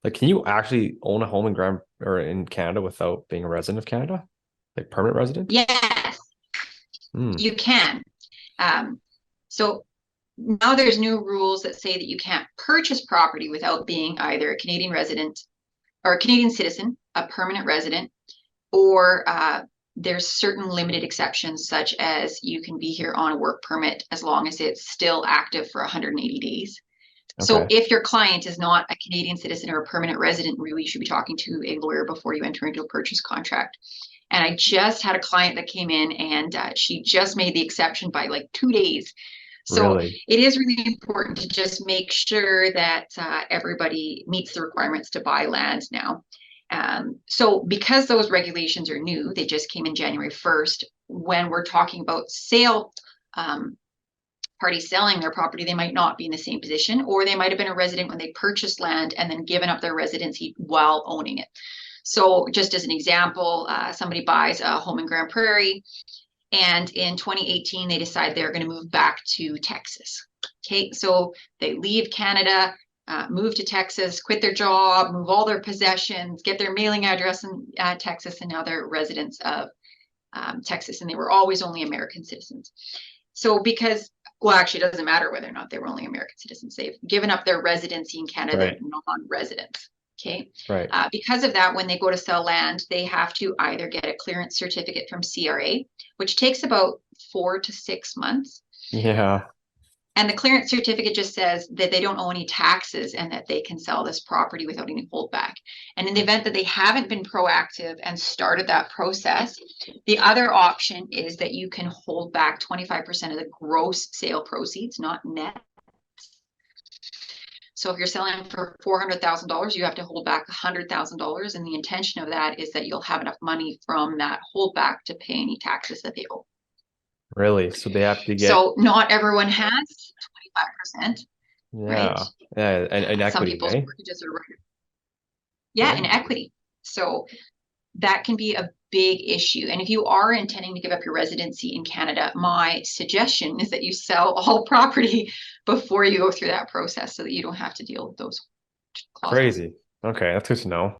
Like, can you actually own a home in Grand or in Canada without being a resident of Canada? Like permanent resident? Yes, Hmm. you can. Um, so now there's new rules that say that you can't purchase property without being either a Canadian resident or a Canadian citizen, a permanent resident, or there's certain limited exceptions, such as you can be here on a work permit as long as it's still active for 180 days. So Okay. if your client is not a Canadian citizen or a permanent resident, really you should be talking to a lawyer before you enter into a purchase contract. And I just had a client that came in and she just made the exception by like 2 days. So Really? it is really important to just make sure that everybody meets the requirements to buy land now. So because those regulations are new, they just came in January 1st. When we're talking about sale, um, parties selling their property, they might not be in the same position, or they might have been a resident when they purchased land and then given up their residency while owning it. So just as an example, somebody buys a home in Grand Prairie, and in 2018, they decide they're going to move back to Texas. Okay, so they leave Canada, move to Texas, quit their job, move all their possessions, get their mailing address in Texas, and now they're residents of Texas, and they were always only American citizens. So because, well, actually, it doesn't matter whether or not they were only American citizens. They've given up their residency in Canada, they're Right. non-residents. Okay. Right. Because of that, when they go to sell land, they have to either get a clearance certificate from CRA, which takes about 4 to 6 months. Yeah. And the clearance certificate just says that they don't owe any taxes and that they can sell this property without any holdback. And in the event that they haven't been proactive and started that process, the other option is that you can hold back 25% of the gross sale proceeds, not net. So if you're selling for $400,000, you have to hold back $100,000. And the intention of that is that you'll have enough money from that holdback to pay any taxes that they owe. Really? So they have to get, So not everyone has 25%, right? yeah. Yeah. And Some equity, people's eh? mortgages are right. Yeah, and Oh, equity. So that can be a big issue. And if you are intending to give up your residency in Canada, my suggestion is that you sell all property before you go through that process so that you don't have to deal with those clauses. crazy. Okay, that's good to know.